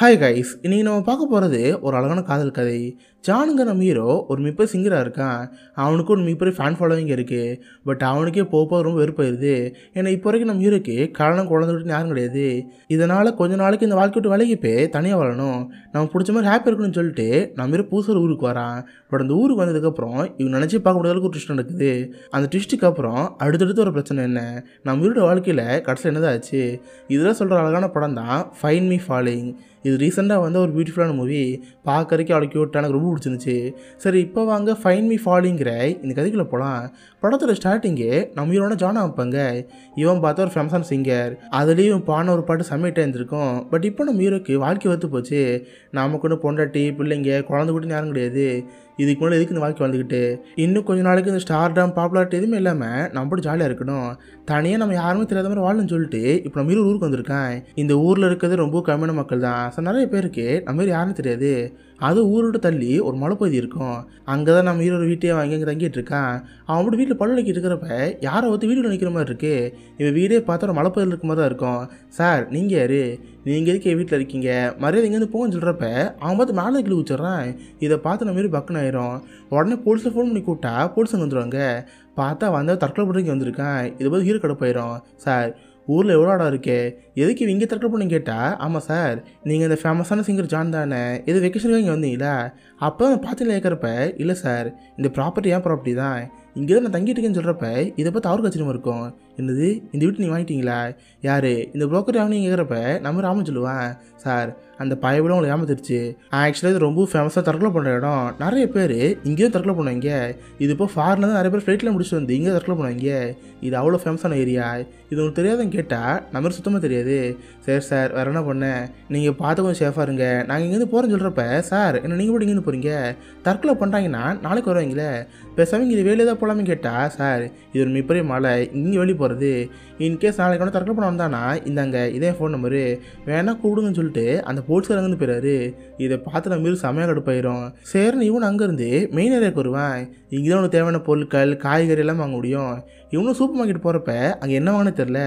Hi guys, இன்னைக்கு நம்ம பார்க்க போகிறது ஒரு அழகான காதல் கதை. ஜானுங்கிற ஹீரோ ஒரு மிகப்பெரிய சிங்கராக இருக்கான். அவனுக்கு ஒரு மிகப்பெரிய ஃபேன் ஃபாலோவிங் இருக்குது. பட் அவனுக்கே போக ரொம்ப வெறுப்பாயிருது. ஏன்னா இப்போ வரைக்கும் நம்ம ஹீரோக்கு கல்யாணம் குழந்தை விட்டு யாரும் கிடையாது. இதனால் கொஞ்ச நாளைக்கு இந்த வாழ்க்கை விட்டு விலகி போய் தனியாக வாழணும், நம்ம பிடிச்ச மாதிரி ஹாப்பி இருக்கணும்னு சொல்லிட்டு நம்ம ஹீரோ புதுசாக ஊருக்கு வரான். பட் அந்த ஊருக்கு வந்ததுக்கப்புறம் இவங்க நினச்சி பார்க்க முடியாத அளவுக்கு ஒரு ட்விஸ்ட் நடக்குது. அந்த ட்விஸ்ட்டுக்கு அப்புறம் அடுத்தடுத்து ஒரு பிரச்சனை என்ன, நம்ம ஹீரோட வாழ்க்கையில் கடைசியில் என்னதான் ஆச்சு, இதெல்லாம் சொல்கிற அழகான படம் தான் ஃபைண்ட் மீ ஃபாலோயிங். இது ரீசெண்டாக வந்து ஒரு பியூட்டிஃபுல்லான மூவி, பார்க்கறதுக்கு அவ்வளோ க்யூட்டாக எனக்கு ரொம்ப பிடிச்சிருந்துச்சு. சரி, இப்போ வாங்க ஃபைண்ட் மீ ஃபாலோயிங்கிற இந்த கதைக்குள்ளே போகலாம். படத்தோட ஸ்டார்டிங்கே நம்ம ஹீரோன ஜானா வைப்பாங்க. இவன் பார்த்தா ஒரு ஃபேமஸான சிங்கர், அதுலேயும் இவன் பாடின ஒரு பாட்டு செம்மையிட்டாக இருந்திருக்கும். பட் இப்போ நம்ம ஹீரோக்கு வாழ்க்கை வந்து போச்சு. நமக்கு ஒன்று பொண்டாட்டி பிள்ளைங்க குழந்தை கூட்டின்னு யாரும் கிடையாது. இதுக்கு முன்னாடி எதுக்கு இந்த வாழ்க்கை வந்துக்கிட்டு, இன்னும் கொஞ்ச நாளைக்கு இந்த ஸ்டார்டம் பாப்புலாரிட்டி எதுவுமே இல்லாமல் நம்ம போட்டு ஜாலியாக இருக்கணும், தனியாக நம்ம யாருமே தெரியாத மாதிரி வாழணும்னு சொல்லிட்டு இப்போ நம்ம ஹீரோ ஊருக்கு வந்திருக்கேன். இந்த ஊரில் இருக்கிறது ரொம்ப கம்மியான மக்கள் தான். ஸோ நிறைய பேருக்கு நம்ம ஹீரோ யாருன்னு தெரியாது. அது ஊரை விட்டு தள்ளி ஒரு மலைப்பகுதி இருக்கும். அங்கே தான் நம்ம ஹீரோ வீட்டையே வாங்கி அங்கே தங்கிட்டு இருக்கான். அவன் மட்டும் வீட்டில் பல்லுக்கு இருக்கிறப்ப யாரை ஒருத்தர் வீடியோ நிற்கிற மாதிரி இருக்குது. இவன் வீடே பார்த்தா ஒரு மலைப்பகுதியில் இருக்க மாதிரி தான் இருக்கும். சார் நீங்கள் யார், நீங்கள் எதுக்கு என் வீட்டில் இருக்கீங்க, மரியாதை இங்கேருந்து போகன்னு சொல்கிறப்ப அவன் பார்த்து மேலே கிளி வச்சிட்றான். இதை பார்த்து நம்ம மாரி பக்குன்னு ஆயிரும். உடனே போலீஸில் ஃபோன் பண்ணி கூப்பிட்டா போலீஸ் அங்கே வந்துடுவாங்க. பார்த்தா வந்தால் தற்கொலை பண்ணுறதுக்கு வந்திருக்கான். இதை பார்த்து ஹீரோ கடுப்பாயிரும். சார் ஊரில் எவ்வளோ இடம் இருக்கே, எதுக்கு இங்கே தற்கொலை பண்ணி கேட்டால், ஆமாம் சார் நீங்கள் இந்த ஃபேமஸான சிங்கர் ஜான் தானே, எது வெக்கேஷனுக்கு இங்கே வந்தீங்களா, அப்போ தான் பார்த்து கேட்குறப்ப இல்லை சார் இந்த ப்ராப்பர்ட்டி ஏன் ப்ராப்பர்ட்டி தான், இங்கே தான் நான் தங்கிட்டு இருக்கேன்னு சொல்கிறப்ப இதை பார்த்து அவருக்கு ஆச்சரியமாக இருக்கும். என்னது இந்த வீட்டு நீங்கள் வாங்கிட்டீங்களா, யார் இந்த புரோக்கர் வாங்கினீங்க கேட்குறப்ப நம்ம ராமன் சொல்லுவேன். சார் அந்த பயவிட உங்களை ஏமாத்திருச்சு. ஆக்சுவலாக இது ரொம்ப ஃபேமஸாக தற்கொலை பண்ணுற இடம். நிறைய பேர் இங்கேயும் தற்கொலை பண்ணுவாங்க. இது இப்போ ஃபாரினில் தான் நிறைய பேர் ஃப்ளைட்டில் முடிச்சுட்டு வந்து இங்கே தற்கொலை பண்ணுவாங்க. இது அவ்வளோ ஃபேமஸான ஏரியா. இது உங்களுக்கு தெரியாதுன்னு கேட்டால் நம்ம சுத்தமாக தெரியாது. சரி சார் வேறு என்ன பண்ணேன், நீங்கள் பார்த்து கொஞ்சம் சேஃபாக இருங்க, நாங்கள் இங்கேருந்து போகிறேன்னு சொல்கிறப்ப சார் என்ன நீங்கள் கூட இங்கேருந்து போகிறீங்க, தற்கொலை பண்ணுறாங்கன்னா நாளைக்கு வருவாங்களே, பேசாமல் இது வெளியே தான் போகலாமே கேட்டால், சார் இது ஒரு மிகப்பெரிய மலை, இங்கே வெளியே போகிறது, இன்கேஸ் நாளைக்கு வந்து தற்கொலை பண்ண வந்தானா இந்தாங்க இதே ஃபோன் நம்பரு வேணா கூப்பிடுங்கன்னு சொல்லிட்டு அந்த போலீஸ்கார் அங்கேருந்து போயிறாரு. இதை பார்த்து நம்ம மீறி செமையாக கடுப்பாயிரும். சரின்னு இவனு அங்கேருந்து மெயின் ஏரியாவுக்கு வருவான். இங்கே தான் உனக்கு தேவையான பொருட்கள் காய்கறி எல்லாம் வாங்க முடியும். இவனும் சூப்பர் மார்க்கெட் போகிறப்ப அங்கே என்ன வாங்கினு தெரில.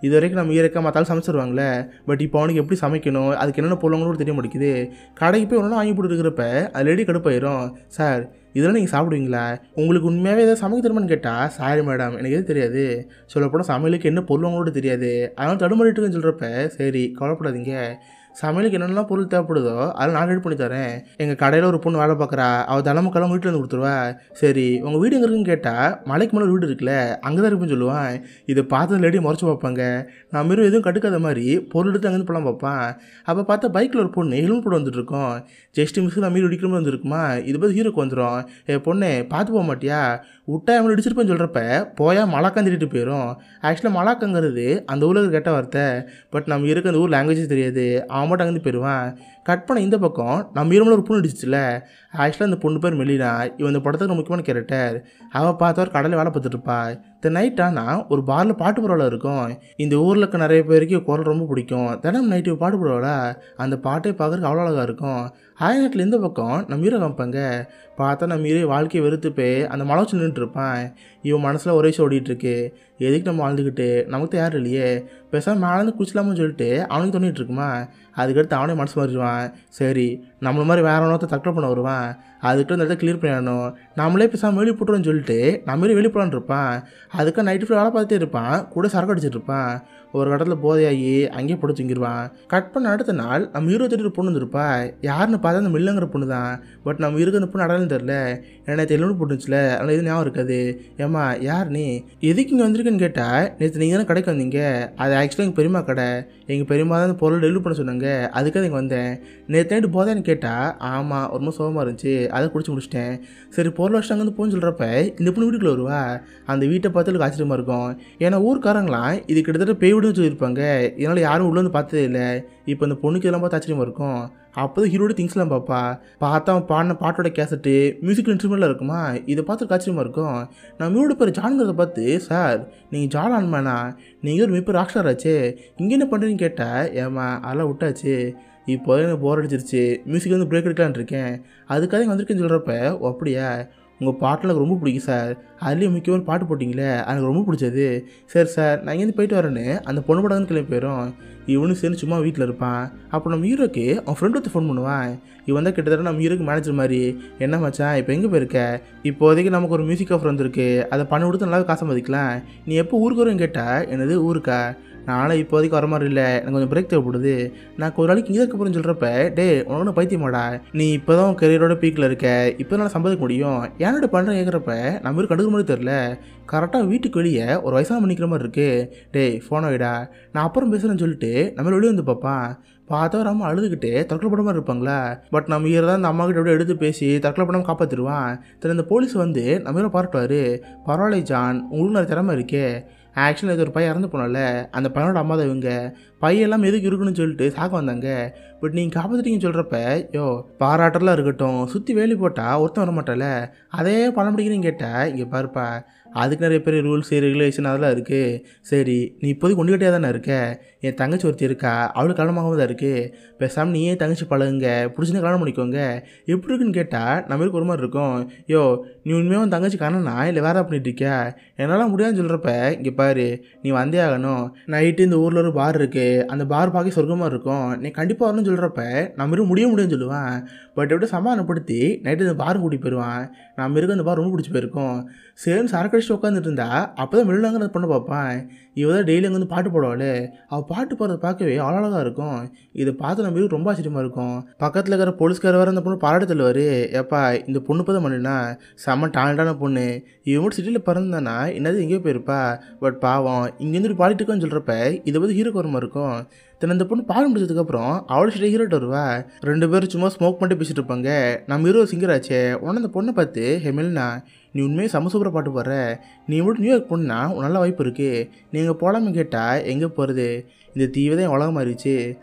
இது வரைக்கும் நம்ம ஈரக்கா மற்றாலும் சமைச்சிருவாங்களே, பட் இப்போ அவனுக்கு எப்படி சமைக்கணும், அதுக்கு என்னென்ன பொருளுங்களும் தெரிய மாட்டேங்குது. கடைக்கு போய் ஒன்றும் வாங்கி போட்டு இருக்கிறப்ப அது லேடி கடுப்பாயிரும். சார் இதெல்லாம் நீங்கள் சாப்பிடுவீங்களா, உங்களுக்கு உண்மையாகவே ஏதாவது சமைக்க தெரியுமான்னு கேட்டால், சாரி மேடம் எனக்கு எதுவும் தெரியாது, சொல்லப்போனால் சமையலுக்கு என்ன பொருளுங்களோட தெரியாது, அதனால் தடுமாறிட்டுன்னு சொல்கிறப்ப சரி கவலைப்படாதீங்க, சமையலுக்கு என்னென்னலாம் பொருள் தேவைப்படுதோ அதில் நான் ரெடி பண்ணி தரேன். எங்கள் கடையில் ஒரு பொண்ணு வேலை பார்க்குறா, அவள் தினமுக்கெல்லாம் வீட்டில் வந்து கொடுத்துருவா. சரி உங்கள் வீடு எங்கே இருக்குன்னு கேட்டால், மலைக்கு மேலே வீடு இருக்குல்ல அங்கே தான் இருக்குன்னு சொல்லுவான். இதை பார்த்து லேடி முறைச்சி பார்ப்பாங்க. நான் மாரி எதுவும் கட்டுக்காத மாதிரி பொருள் எடுத்து அங்கேருந்து போகலாம் பார்ப்பான். அப்போ பார்த்தா பைக்கில் ஒரு பொண்ணு ஹெல்மெட் போட்டு வந்துட்டுருக்கோம். ஜஸ்ட் மிஸ் நான் மீறி இடிக்கிற மாதிரி வந்துருக்குமா, இது பார்த்து ஹீரோக்கு வந்துடும். பொண்ணு பார்த்து போக மாட்டியா, விட்டா அவனை இடிச்சிருப்பேன்னு சொல்கிறப்ப போயா மலாக்கான்னு திட்டிட்டு போயிடும். ஆக்சுவலாக மலாக்கங்கிறது அந்த ஊரில் கேட்ட வார்த்தை. பட் நம்ம இருக்க அந்த ஊர் லாங்குவேஜ் தெரியாது. அவன் மட்டும் அங்கேருந்து போயிடுவான். கட் பண்ண இந்த பக்கம் நம்ம ஹீரோவில் ஒரு பொண்ணு இடிச்சிச்சுல, ஆக்சுவலாக அந்த பொண்ணு பேர் மெலினா. இவன் இந்த படத்துக்கு முக்கியமான கேரக்டர். அவள் பார்த்தா ஒரு கடையில் வேலை பார்த்துட்டு இருப்பா. இந்த நைட் ஆனால் ஒரு பாரில் பாட்டு பரவாயில்ல இருக்கும். இந்த ஊரில் இருக்க நிறைய பேருக்கு குரல் ரொம்ப பிடிக்கும். தினம் நைட்டு பாட்டு பரவாயில்ல, அந்த பாட்டை பார்க்குறதுக்கு அவ்வளோ அழகாக இருக்கும். ஆயிரத்தில் இந்த பக்கம் நம்ம ஹீரோ காமிப்பாங்க. பார்த்தா நம்ம ஹீரோ வாழ்க்கையை வெறுத்து போய் அந்த மலை வச்சு நின்றுட்டு இருப்பான். இவன் மனசில் ஒரே விஷயம் ஓடிட்டுருக்கு, எதுக்கு நம்ம வாழ்ந்துக்கிட்டு நமக்கு தான் யாரும் இல்லையே, பேசாமல் மேலேருந்து குளிச்சலாமான்னு சொல்லிட்டு அவனுக்கு தோணிட்டு இருக்குமா. அதுக்கடுத்து அவனே மனசு மாறிடுவான். சரி நம்மள மாதிரி வேற ஒன்றத்தை தற்கொலை பண்ண வருவான், அதுக்கிட்ட இந்த இடத்த கிளியர் பண்ணிடணும், நம்மளே பேசாமல் வெளியே போட்டுருன்னு சொல்லிட்டு நம்ம வெளியே போலான்னு இருப்பான். அதுக்கு நைட்டு ஃபுல்லாக வேலை பார்த்துட்டே இருப்பான், கூட சரக்கு அடிச்சிட்டு இருப்பான். ஒரு இடத்துல போதையாகி அங்கேயே போட்டு தூங்கிடுவான். கட் பண்ண அடுத்த நாள் நம்ம 28 பொண்ணு வந்துருப்பா. யாருன்னு பார்த்தா அந்த மில்லுங்கிற பொண்ணு தான். பட் நம்ம இருக்க அந்த பொண்ணு அடையாளம் தெரில, ஏன்னா தெலுங்கு போட்டுச்சுல அதனால் எதுவும் ஞாபகம் இருக்காது. ஏம்மா யார் நீ, எதுக்கு இங்கே வந்திருக்குன்னு கேட்டால், நேற்று நீங்கள் தானே கடைக்கு வந்தீங்க, அது ஆக்சுவலாக எங்கள் பெரியம்மா கடை, எங்கள் பெரியம்மா தான் அந்த பொருள் டெலிவரி பண்ண சொன்னாங்க, அதுக்காக இங்கே வந்தேன். நேற்று நைட்டு போதான்னு கேட்டால், ஆமாம் ரொம்ப சோகமாக இருந்துச்சு அதை குடிச்சு முடிச்சிட்டேன். சரி பொருள் வச்சுட்டு அங்கேருந்து போன்னு சொல்கிறப்ப இந்த பொண்ணு வீட்டுக்குள்ள வருவா. அந்த வீட்டை பார்த்து ஆச்சரியமாக இருக்கும். ஏன்னா ஊருக்காரங்களாம் இது கிட்டத்தட்ட பேய் விடுன்னு சொல்லியிருப்பாங்க. இதனால் யாரும் உள்ளே வந்து பார்த்ததே இல்லை. இப்போ இந்த பொண்ணுக்கு இதெல்லாம் பார்த்து ஆச்சரியமாக இருக்கும். அப்போ தான் ஹீரோட திங்ஸ்லாம் பார்ப்பா. பார்த்தா அவன் பாடின பாட்டோட கேசட்டு மியூசிக்கல் இன்ஸ்ட்ருமெண்ட்லாம் இருக்குமா, இதை பார்த்து ஆச்சரியமாக இருக்கும். நான் ஹீரோட பேர் ஜானுங்கிறத பார்த்து, சார் நீங்கள் ஜான் ஆன்மேனா, நீங்கள் ஒரு மிகப்பெரிய ராக்ஸ்டார் ஆச்சு, இங்கே என்ன பண்ணுறீங்கன்னு கேட்டால், ஏமா அதெல்லாம் விட்டாச்சு, இப்போ எனக்கு போர் அடிச்சிருச்சு, மியூசிக் வந்து பிரேக் எடுக்கலான்னு இருக்கேன், அதுக்காக இங்கே வந்திருக்கேன்னு சொல்கிறப்ப, ஓ அப்படியா உங்கள் பாட்டில் எனக்கு ரொம்ப பிடிக்கும் சார், அதுலேயும் முக்கியமான பாட்டு போட்டிங்களே எனக்கு ரொம்ப பிடிச்சது. சரி சார் நான் இங்கேருந்து போயிட்டு வரேன்னு அந்த பொண்ணு படம் கிளம்பி போயிடும். இவனும் சேர்ந்து சும்மா வீட்டில் இருப்பான். அப்போ நம்ம ஹீரோக்கு அவன் ஃப்ரெண்டு ஒருத்தர் ஃபோன் பண்ணுவான். இவன் தான் கிட்டத்தட்ட நம்ம ஹீரோக்கு மேனேஜர் மாதிரி. என்ன மச்சான் இப்போ எங்கே போயிருக்க, இப்போதைக்கு நமக்கு ஒரு மியூசிக் ஆஃபர் வந்துருக்கு, அதை பண்ணி கொடுத்து நல்லாவே காசு மதிக்கலாம், நீ எப்போ ஊருக்கு வரும்னு கேட்டால் என்னது ஊருக்கா, நானும் இப்போதைக்கு வர மாதிரி இல்லை, எனக்கு கொஞ்சம் பிரேக் தேவைப்படுது, நான் ஒரு நாளைக்கு இங்கே இருக்க போகிறேன்னு சொல்கிறப்ப டே உனக்கு பைத்தியமாடா, நீ இப்போ தான் கரியரோட பீக்கில் இருக்க, இப்போ நான் சம்பாதிக்க முடியும், ஏன்னோட பண்ணுறேன் கேட்குறப்ப நம்ம ஊருக்கு கண்டுக்க மாதிரி தெரில, கரெக்டாக வீட்டுக்கு வெளியே ஒரு வயசாக பண்ணிக்கிற மாதிரி இருக்குது, டே ஃபோனை வைடா நான் அப்புறம் பேசுகிறேன்னு சொல்லிட்டு நம்ம வெளியே வந்து பார்ப்பான். பார்த்தா ஒரு அம்மா அழுதுகிட்டு தற்கொலை பட மாதிரி இருப்பாங்களா. பட் நம்ம ஹீரோ தான் இந்த அம்மா கிட்ட எடுத்து பேசி தற்கொலை படம் காப்பாற்றிடுவான். தென் இந்த போலீஸ் வந்து நம்ம ஹீரோ பாராட்டுவார், பரவாயில்ல ஜான் உங்களுக்கு நிறைய திறமை இருக்கே, ஆக்சுவலாக இது ஒரு பையன் இறந்து போனால அந்த பையனோட அம்மா தான் இவங்க, பையன் எல்லாம் எதுக்கு இருக்குன்னு சொல்லிட்டு சாக்க வந்தாங்க, பட் நீங்கள் காப்பாற்றிட்டீங்கன்னு சொல்கிறப்ப யோ பாராட்டெல்லாம் இருக்கட்டும், சுற்றி வேலி போட்டால் ஒருத்தன் வர மாட்டால, அதே பண்ண முடியுங்கன்னு கேட்டால் இங்கே பாருப்பா அதுக்கு நிறைய பேர் ரூல்ஸ் ரெகுலேஷன் அதெல்லாம் இருக்குது, சரி நீ இப்போதைக்கு ஒன்றுகிட்டே தானே இருக்க, என் தங்கச்சி ஒருத்தி இருக்கா அவளுக்கு கல்யாணமாகவும் தான் இருக்குது, பேசாமல் நீயே தங்கச்சி பழகுங்க பிடிச்சின்னு கல்யாணம் பண்ணிக்கோங்க எப்படி இருக்குன்னு கேட்டால் நம்மளுக்கு ஒரு மாதிரி இருக்கும், யோ நீ உண்மையாக உன் தங்கச்சி காணனா இல்லை வேறு பண்ணிட்டு இருக்கியா, என்னால் முடியாதுன்னு சொல்கிறப்ப இங்கே பாரு நீ வந்தே ஆகணும், நைட்டு இந்த ஊரில் ஒரு பார் இருக்குது, அந்த பார் பார்க்க சொர்க்கமாக இருக்கும், நீ கண்டிப்பாக வரணும்னு சொல்கிறப்ப நம்ம முடியும்னு சொல்லுவான். பட் எப்படி சமாதானப்படுத்தி நைட்டு இந்த பார் கூட்டி போயிடுவான். நம்ம இருக்க அந்த பார் ரொம்ப பிடிச்சி போயிருக்கும். சேம் சரக்கு அடிச்சு உட்காந்துட்டு இருந்தா அப்போ தான் வெளிநாங்க பண்ண பார்ப்பான். இவ தான் டெய்லி அங்கே வந்து பாட்டு போடுவாள், அவள் பாட்டு போடுறத பார்க்கவே அழகாக இருக்கும். இதை பார்த்து நம்ம ரொம்ப ஆச்சரியமாக இருக்கும். பக்கத்தில் இருக்கிற போலீஸ்கார வேறு அந்த பொண்ணு பாராட்டு தள்ளுவார், எப்பா இந்த பொண்ணு இப்போ தான் பண்ணினா செம்ம டேலண்டான பொண்ணு, இவங்க சிட்டியில் பிறந்தானா என்னது எங்கேயோ போயிருப்பா, பட் பாவம் இங்கேருந்து பாடிட்டு இருக்கான்னு சொல்கிறப்ப இதை பற்றி ஹீரோக்கு வரமா இருக்கும். தென் அந்த பொண்ணு பாடம் முடிச்சதுக்கப்புறம் அவளை ஸ்டே ஹீரோட்டு வருவா. ரெண்டு பேரும் சும்மா ஸ்மோக் பண்ணிட்டு பேசிட்டு இருப்பாங்க. நம்ம ஹீரோ சிங்கர் ஆச்சே உடனே அந்த பொண்ணை பார்த்து ஹெமில்னா நீ உண்மையே செம சூப்பராக பாட்டு பாடுற, நீ மட்டும் நியூயார்க் போனா உன் நல்ல வாய்ப்பு இருக்குது, நீங்கள் போகலாமே கேட்டால் எங்கே போகிறது, இந்த தீவை தான் என் உலகம் மாறிடுச்சு,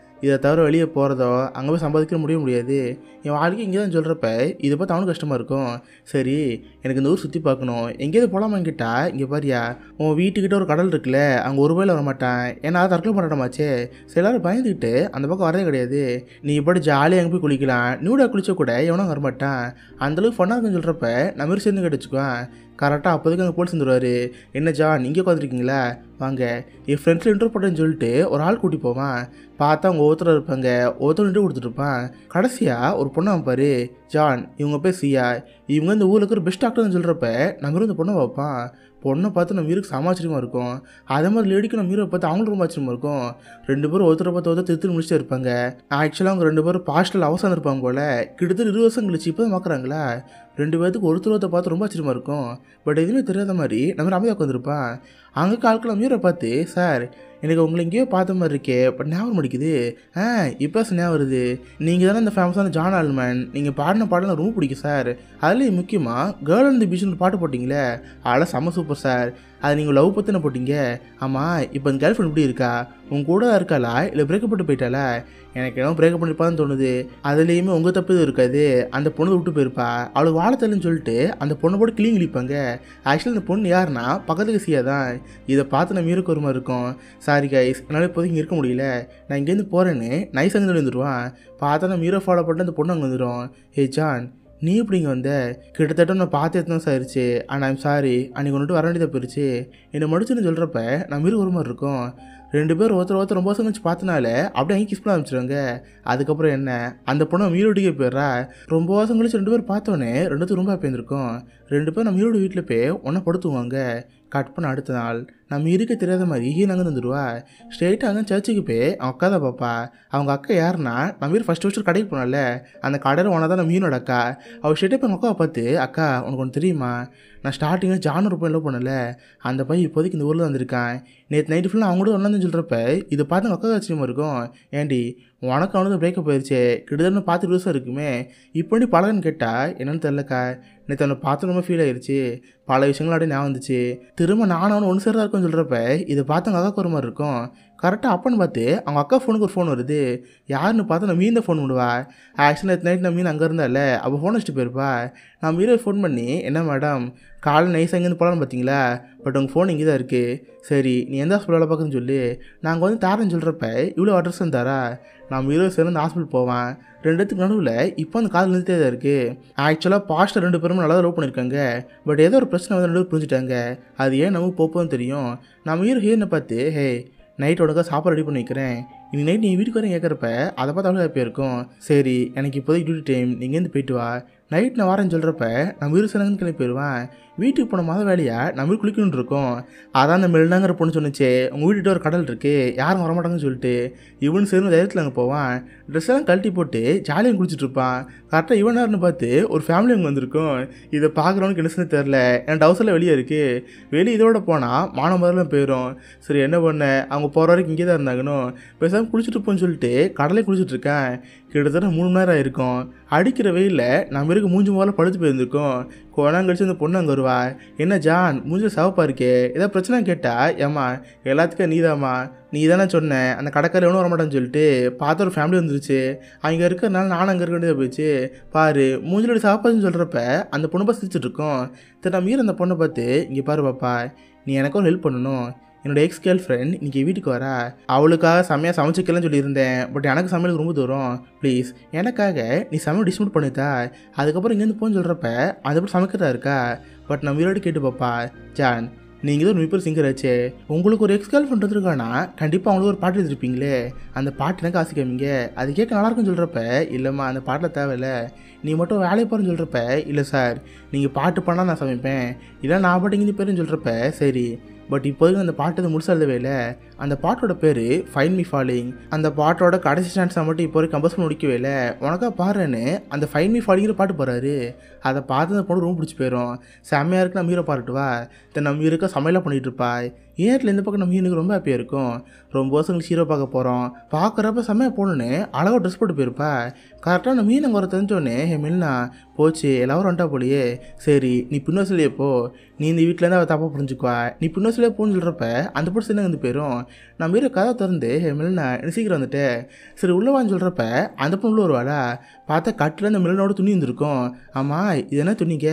இதை தவிர வெளியே போகிறதோ அங்கே போய் சம்பாதிக்க முடியாது, என் வாழ்க்கை இங்கே தான் சொல்கிறப்ப இதை பார்த்து அவனுக்கு கஷ்டமாக இருக்கும். சரி எனக்கு இந்த ஊர் சுற்றி பார்க்கணும், எங்கேயாவது போகலாமான்னு கேட்டால் இங்கே பாரியா உன் வீட்டுக்கிட்ட ஒரு கடல் இருக்குல்ல அங்கே ஒரு ரூபாயில் வரமாட்டான், ஏன்னா அதை தற்கொலை பண்ணமாச்சே, சில எல்லாரும் பயந்துக்கிட்டு அந்த பக்கம் வரதே கிடையாது, நீ இப்படி ஜாலியாக எங்கே போய் குளிக்கலாம், நியூடாக குளிச்சா கூட எவனும் வரமாட்டான், அந்தளவுக்கு ஃபன்னாக இருக்குன்னு சொல்கிறப்ப நம்ம சேர்ந்து கிடச்சிக்குவான். கரெக்டாக அப்போதைக்கு அங்கே போலீஸ் வந்துடுவார், என்ன ஜா நீங்கள் உட்காந்துருக்கீங்களா வாங்க என் ஃப்ரெண்ட்ஸில் இன்ட்ரோ போட்டேன்னு சொல்லிட்டு ஒரு ஆள் கூட்டி போவான். பார்த்தா அவங்க ஒருத்தர் இருப்பாங்க, ஒருத்தர் இன்ட்ரோ கொடுத்துட்ருப்பான். கடைசியாக ஒரு பொண்ணை வைப்பார், ஜான் இவங்க பேர் சியா, இவங்க இந்த ஊரில் இருக்கிற பெஸ்ட் டாக்டர்னு சொல்கிறப்ப நம்ம இந்த பொண்ணை வைப்பான். பொண்ணை பார்த்து நம்ம ஹீரோக்கு சமாச்சரியமாக இருக்கும். அதே மாதிரி லேடிக்கு நம்ம ஹீரோ பார்த்து அவங்களுக்கு ரொம்ப ஆச்சரியமாக இருக்கும். ரெண்டு பேரும் ஒருத்தரை பார்த்து ஒருத்தர் திருத்தி முடிச்சுட்டு இருப்பாங்க. ஆக்சுவலாக அவங்க ரெண்டு பேரும் பாஸ்டில் அவசரம் இருப்பாங்க போல், கிட்டத்தட்ட 20 வருஷம் கழிச்சு இப்போ தான் பார்க்குறாங்களா. ரெண்டு பேர்த்துக்கு ஒருத்தர் பார்த்து ரொம்ப ஆச்சரியமாக இருக்கும். பட் எதுவுமே தெரியாத மாதிரி நம்ம அமைதியாக உட்காந்துருப்பான். அங்கே கால்குள்ள நம்ம ஹீரோ பார்த்து சார் எனக்கு உங்களை எங்கேயோ பார்த்த மாதிரி இருக்கே, பட் ஞாபகம் முடிக்குது, இப்போ ஞாபகம் வருது, நீங்கள் தானே இந்த ஃபேமஸான ஜான் ஆல்மன், நீங்கள் பாடின பாடலாம் ரொம்ப பிடிக்கும் சார், அதுலேயும் முக்கியமாக கேர்ள் அண்ட் தி பீச்னு பாட்டு போட்டிங்களே அதெல்லாம் செம்ம சூப்பர் சார், அது நீங்கள் லவ் பற்றின போட்டிங்க, ஆமாம் இப்போ அந்த கேர்ள் ஃப்ரெண்ட் எப்படி இருக்கா, உங்க கூட இருக்காளா இல்லை பிரேக்கப் பண்ணிட்டு போயிட்டாளா, எனக்கு என்ன பிரேக்கப் பண்ணிப்பான்னு தோணுது, அதுலேயுமே உங்கள் தப்பு எதுவும் இருக்காது, அந்த பொண்ணு விட்டு போயிருப்பா, அவளுக்கு வாழத்தலன்னு சொல்லிட்டு அந்த பொண்ணை போட்டு கிளீன் கிழிப்பாங்க. ஆக்சுவலி அந்த பொண்ணு யாருன்னா பக்கத்துக்கு சியா தான். இதை பார்த்து நம்ம ஹீரோக்கு ஒரு மாதிரி இருக்கும், சாரி கைஸ் என்னால் இப்போதைக்கு இருக்க முடியல, நான் இங்கேருந்து போகிறேன்னு நைஸ் அங்கே வந்துடுவான். பார்த்தா நம்ம ஹீரோ ஃபாலோ பண்ணிட்டு அந்த பொண்ணு அங்கே வந்துடும். ஹே ஜான் நீ எப்படிங்க வந்த, கிட்டத்தட்ட நான் பார்த்து எத்தனை வருஷம் ஆயிடுச்சு, ஆனால் ஐம் சாரி அன்றைக்கி ஒன்றுட்டு வர வேண்டியதாக போயிடுச்சு, என்னை முடிச்சுன்னு சொல்கிறப்ப நம்ம ஹீரோ ஒரு மாதிரி இருக்கும். ரெண்டு பேரும் ஒருத்தர் ரொம்ப வருஷம் கழிச்சு பார்த்தனால அப்படியே அங்கே கிஸ் பண்ண ஆரம்பிச்சிடுவாங்க. அதுக்கப்புறம் என்ன அந்த பொண்ணு நம்ம ஹீரோட்டிக்கே போயிடுறா. ரொம்ப வருஷம் கழிச்சு ரெண்டு பேரும் பார்த்தோன்னே ரெண்டுத்துக்கும் ரொம்ப ஹாப்பி இருந்திருக்கும். ரெண்டு பேரும் நம்ம ஹீரோட வீட்டில் போய் ஒன்றா படுத்துவாங்க. கட் பண்ண அடுத்த நாள் நம்ம இருக்க தெரியாத மாதிரி ஹீரோ அங்கே வந்துடுவா. ஸ்ட்ரெயிட்டாக அங்கே சர்ச்சுக்கு போய் அவன் அக்கா தான் பார்ப்பா. அவங்க அக்கா யாருன்னா நம்ம ஹீரோ ஃபஸ்ட்டு கடைக்கு போனால அந்த கடையில் ஒன்றா தான் நம்ம ஹீரோட அக்கா. அவள் ஸ்ட்ரெயிட்டாக போய் அவங்க அக்காவை பார்த்து, அக்கா உனக்கு ஒன்று தெரியுமா, நான் ஸ்டார்டிங்கில் ஜான் ஒரு பையன் லவ் பண்ணல, அந்த பையன் இப்போதைக்கு இந்த ஊரில் வந்திருக்கான், நேற்று நைட்டு ஃபுல்லாக அவங்க கூட ஒன்றாந்து சொல்கிறப்ப இதை பார்த்து அவங்க அக்கா ஆச்சரியமாக இருக்கும். ஏண்டி உனக்கு அவனுக்கு பிரேக்கப் போயிடுச்சு, கிட்டத்தட்ட பார்த்து 20 வருஷம் இருக்குமே, இப்போ நீ பழகன்னு கேட்டால் என்னென்னு தெரிலக்கா, நேற்று அவனை பார்த்து ரொம்ப ஃபீல் ஆயிடுச்சு, பல விஷயங்கள் அப்படியே ஞாபகம் வந்துச்சு, திரும்ப நானும் அவனு ஒன்று சேரா இருக்குன்னு சொல்கிறப்ப இதை பார்த்து அவங்க அக்காக்கு ஒரு மாதிரி இருக்கும். கரெக்டாக அப்பன்னு பார்த்து அவங்க அக்கா ஃபோனுக்கு ஒரு ஃபோன் வருது. யாருன்னு பார்த்தா நான் மீன் தான் ஃபோன் பண்ணுவா. ஆக்சுவலாக நேற்று நைட் நான் மீன் அங்கே இருந்தால அப்போ ஃபோன் வச்சுட்டு போயிருப்பா. நான் மீரை ஃபோன் பண்ணி, என்ன மேடம் காலை நைஸாக இங்கேருந்து போகலான்னு பார்த்தீங்களா, பட் உங்கள் ஃபோன் இங்கே தான் இருக்குது, சரி நீ எந்த ஹாஸ்பிட்டல் வேலை பார்க்குன்னு சொல்லி நாங்கள் வந்து தாரேன்னு சொல்கிறப்ப இவ்வளோ அட்ரஸ் தரா. நான் மீரோ சேர்ந்து ஹாஸ்பிட்டல் போவேன். 2 இடத்துக்கு நடுவில் இப்போ அந்த காதல் நிறுத்தே தான் இருக்குது. ஆக்சுவலாக பாஸ்டர் 2 பேரும் நல்லா லவ் பண்ணியிருக்காங்க. பட் ஏதோ ஒரு பிரச்சனை வந்து 2 பேரும் புரிஞ்சுட்டாங்க. அது ஏன் நமக்கு போப்போன்னு தெரியும். நம்ம ஹீரோனை பார்த்து, ஹே நைட் உனக்காக சாப்பாடு ரெடி பண்ணி வைக்கிறேன், இன்னைக்கு நைட் நீ வீட்டுக்கு வரேன் கேட்குறப்ப அதை பார்த்து அவ்வளோ ஹாப்பியாக இருக்கும். சரி எனக்கு இப்போதைக்கு டியூட்டி டைம், நீங்கேருந்து போயிட்டு வா, நைட் நான் வரேன்னு சொல்கிறப்ப நம்ம வீடு சிலங்கன்னு கிளம்பி போயிடுவேன். வீட்டுக்கு போன மொதல் வேலையாக நம்ம வீடு குளிக்கணுன்னு இருக்கோம். அதான் அந்த மெல்னாங்கிற பொண்ணு சொன்னிச்சே உங்கள் வீட்டுகிட்ட ஒரு கடல் இருக்குது யாரும் வரமாட்டாங்கன்னு சொல்லிட்டு இவனு சேர்ந்து தைரியத்தில் அங்கே போவான். ட்ரெஸ் எல்லாம் கழட்டி போட்டு ஜாலியாக குளிச்சுட்டு இருப்பான். கரெக்டாக இவனாருன்னு பார்த்து ஒரு ஃபேமிலி அங்கே வந்திருக்கும். இதை பார்க்குறவனுக்கு என்ன தெரில, என் டவுசரில் வெளியே இருக்குது. வெளியே இதோட போனால் மானம் முதல்ல போயிடும். சரி என்ன பண்ண, அவங்க போகிற வரைக்கும் இங்கே தான் இருந்தாங்கன்னு பேசாமல் குளிச்சுட்டு இருப்போன்னு சொல்லிட்டு கடலே குளிச்சுட்டு இருக்கேன். கிட்டத்தட்ட 3 மணி நேரம் ஆயிருக்கும். அடிக்கிற வெயிலில் நம்ம இருக்க மூஞ்சி முதல்ல படுத்து போயிருந்துருக்கோம். கொஞ்சம் கழிச்சு அந்த பொண்ணு அங்கே வருவா. என்ன ஜான் மூஞ்சில் சிவப்பாக இருக்கே, ஏதாவது பிரச்சனை கேட்டால் ஏம்மா எல்லாத்துக்கும் நீதாம்மா, நீ தானே சொன்னேன் அந்த கடைக்காரர் எவனும் வரமாட்டான்னு சொல்லிட்டு பார்த்த ஒரு ஃபேமிலி வந்துருச்சு. அங்கே இருக்கிறனால நானும் அங்கே இருக்க வேண்டியதாக போயிடுச்சு. பாரு மூஞ்சிலோட சாப்பாடுன்னு சொல்கிறப்ப அந்த பொண்ணு பார்த்து சிரிச்சிட்டு இருக்கோம். சரி நான் மீற அந்த பொண்ணை பார்த்து, இங்கே பாரு பாப்பா நீ எனக்கு ஒரு ஹெல்ப் பண்ணணும். என்னோட எக்ஸ் கேர்ள் ஃப்ரெண்ட் இன்றைக்கி வீட்டுக்கு வரா. அவளுக்காக செம்மையாக சமைச்சிக்கலாம்னு சொல்லியிருந்தேன். பட் எனக்கு சமையலுக்கு ரொம்ப தூரம், ப்ளீஸ் எனக்காக நீ சமையல் டிஸ்ட்ரிபியூட் பண்ணித்தா. அதுக்கப்புறம் இங்கேருந்து போன்னு சொல்கிறப்ப அது எப்படி சமைக்கிறதா இருக்கா. பட் நான் வீரோடு கேட்டு பாப்பா, ஜான் நீங்கள் தான் ஒரு மிப்பர் சிங்கர் ஆச்சு, உங்களுக்கு ஒரு எக்ஸ் கேர்ள் ஃப்ரெண்ட் இருக்கானா கண்டிப்பாக அவங்களுக்கு ஒரு பாட்டு எழுதிருப்பீங்களே, அந்த பாட்டு எனக்கு ஆசை காமிங்க, அது கேட்க நல்லாயிருக்குன்னு சொல்கிறப்ப இல்லைம்மா அந்த பாட்டில் தேவையில்லை, நீ மட்டும் வேலையை போகிறேன்னு சொல்கிறப்ப இல்லை சார் நீங்கள் பாட்டு பண்ணால் நான் சமைப்பேன், இல்லை நான் பாட்டு இங்கே பேருன்னு சொல்கிறப்ப சரி, பட் இப்போதைக்கு அந்த பாட்டு முழுசாக எழுதவே இல்லை. அந்த பாட்டோட பேர் ஃபைண்ட் மீ ஃபாலிங். அந்த பாட்டோட கடைசி ஸ்டான்ஸை மட்டும் இப்போ வரைக்கும் கம்போஸ் பண்ணி முடிக்கவே இல்லை. உனக்கா பாருன்னு அந்த ஃபைண்ட் மீ ஃபாலிங்கிற பாட்டு போகிறாரு. அதை பார்த்து அந்த பொண்ணு ரொம்ப பிடிச்சி போயிடும். செம்மையாக இருக்கு, நம்ம ஹீரோ பாட்டுவா தென் நம்ம ஹீரோக்கா சமையலாக பண்ணிகிட்டு இருப்பா. ஏட்டில் இந்த பக்கம் நம்ம ஹீரோனுக்கு ரொம்ப ஹாப்பியாக இருக்கும். ரொம்ப வருஷங்களுக்கு ஹீரோ பார்க்க போகிறோம். பார்க்குறப்ப செம்மையாக போகணுன்னு அழகாக ட்ரெஸ் போட்டு போயிருப்பா. கரெக்டாக நம்ம ஹீரோ வர தெரிஞ்சோடனே மில்னா போச்சு எல்லாரும் வந்துட்டா போலியே, சரி நீ பின்னோசிலே போ, நீ இந்த வீட்டிலேருந்து அவள் தப்பாக புரிஞ்சுக்குவா, நீ பின்னோசிலே போன்னு சொல்கிறப்ப அந்த பொண்ணு சின்ன வந்து போயிடும். நம்ம ஹீரோ கதை திறந்து மில்னா சீக்கிரம் வந்துட்டு சரி உள்ளவான்னு சொல்கிறப்ப அந்த பொண்ணு உள்ள வருவாளா. பார்த்தா கட்டில் அந்த மில்லனோட துணி வந்துருக்கும். ஆமாம் இது என்ன துணிங்க,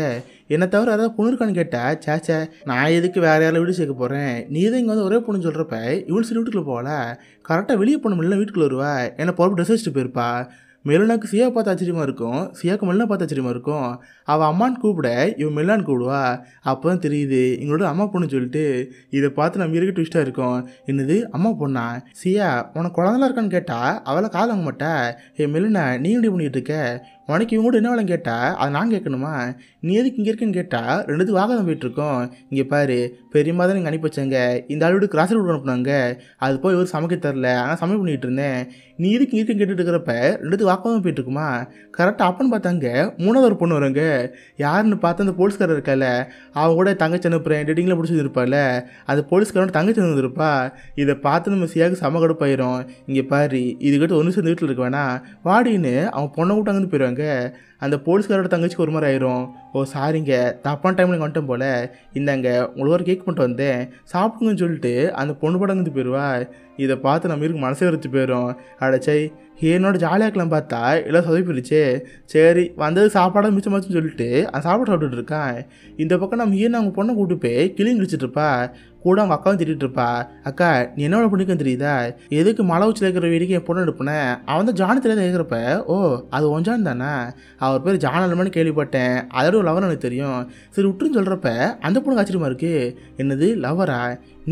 என்னை தவிர யாராவது பொண்ணு இருக்கான்னு கேட்டால் சேச்சே நான் எதுக்கு வேறு யாரும் வீடு சேர்க்க போகிறேன், நீ தான் இங்கே வந்து ஒரே பொண்ணுன்னு சொல்கிறப்ப இவனு சரி வீட்டுக்குள்ளே போகல. கரெக்டாக வெளியே பொண்ணு மில்ல வீட்டுக்குள்ளே வருவா. என்னை பொறுப்பு ட்ரெஸ் வச்சுட்டு போயிருப்பா. மெலுனாக்கு சியா பார்த்து ஆச்சரியமாக இருக்கும், சியாவுக்கு மெல்னா பார்த்து ஆச்சரியமாக இருக்கும். அவள் அம்மான்னு கூப்பிட இவன் மெல்லான்னு கூப்பிடுவா. அப்போ தான் தெரியுது எங்களோட அம்மா பொண்ணு சொல்லிட்டு. இதை பார்த்து நம்ம இருக்க ட்விஸ்ட்டாக இருக்கும். என்னது அம்மா பொண்ணா, சியா உனக்கு குழந்தைலாம் இருக்கான்னு கேட்டால் அவளை கால் வாங்க மாட்டா. மெலுனா நீ எப்படி பண்ணிகிட்டு இருக்க, உனக்கு இவங்க கூட என்ன வேலை கேட்டால் அதை நான் கேட்கணுமா, நீ எதுக்கு இங்கே இருக்குன்னு கேட்டால் 2த்துக்கு வாக தான் போயிட்டுருக்கோம். இங்கே பாரு பெரியம்மா தான் நீங்கள் அனுப்பி வச்சாங்க, இந்த ஆள் வீடு கிராசரி வீடு அனுப்புனாங்க, அது போய் இவர் சமைக்க தரல, ஆனால் சமையல் பண்ணிகிட்டு இருந்தேன், நீ எதுக்கு இங்கே இருக்குன்னு கேட்டுட்டு இருக்கிறப்ப 2த்துக்கு வாக்காக தான் போயிட்டுருக்குமா. கரெக்டாக அப்பன்னு பார்த்தாங்க 3வது ஒரு பொண்ணு வராங்க. யாருன்னு பார்த்து அந்த போலீஸ்காரர் இருக்கால அவன் கூட தங்கச்சி அனுப்புகிறேன் டேட்டிங்கில் பிடிச்சி இருப்பாள், அது போலீஸ்காரோட தங்கச்சி வந்துருப்பா. இதை பார்த்து நம்ம சியாவுக்கு செம கடுப்பாயிரும். இங்கே பாரு இதுக்கிட்ட ஒன்று சேர்ந்து வீட்டில் இருக்க வேணா வாடின்னு அவன் பொண்ணை விட்டு அங்கேருந்து போயிடுவாங்க. அந்த போலீஸ்காரோட தங்கச்சிக்கு ஒரு மாதிரி ஆயிரும். ஓ சாரிங்க தப்பான டைமில் நீங்கள் வந்துட்டேன் போல், இந்தாங்க உங்களுக்கு ஒரு கேக் பண்ணிட்டு வந்தேன் சாப்பிடுங்கன்னு சொல்லிட்டு அந்த பொண்ணு படம் வந்து போயிடுவா. இதை பார்த்து நம்ம இருக்கு மனசே வரைச்சி போயிடும். அடைச்சை என்னோட ஜாலியாக இருக்கலாம் பார்த்தா எல்லாம் சொதப்பிடுச்சு. சரி வந்தது சாப்பாடாக மிச்சமாச்சுன்னு சொல்லிட்டு அந்த சாப்பாடு சாப்பிட்டுட்டு இருக்கான். இந்த பக்கம் நம்ம ஈரன் அவங்க பொண்ணை கூப்பிட்டு போய் கிளியும் கிழிச்சிட்டு இருப்பா. கூட அவங்க அக்காவும் திட்டிகிட்டு இருப்பா. அக்கா நீ என்னோட பண்ணிக்கன்னு தெரியுதா, எதுக்கு மலை உச்சில் இருக்கிற வீட்டுக்கு என் பொண்ணு எடுப்புனேன், அவன் தான் ஜானு தெரியாத கேட்குறப்ப ஓ அது ஒஞ்சான் தானே, அவர் பேர் ஜான் அல்மான்னு கேள்விப்பட்டேன், அதோட ஒரு லவர் எனக்கு தெரியும், சரி விட்டுருன்னு சொல்கிறப்ப அந்த பொண்ணுக்கு ஆச்சரியமா இருக்குது. என்னது லவரா,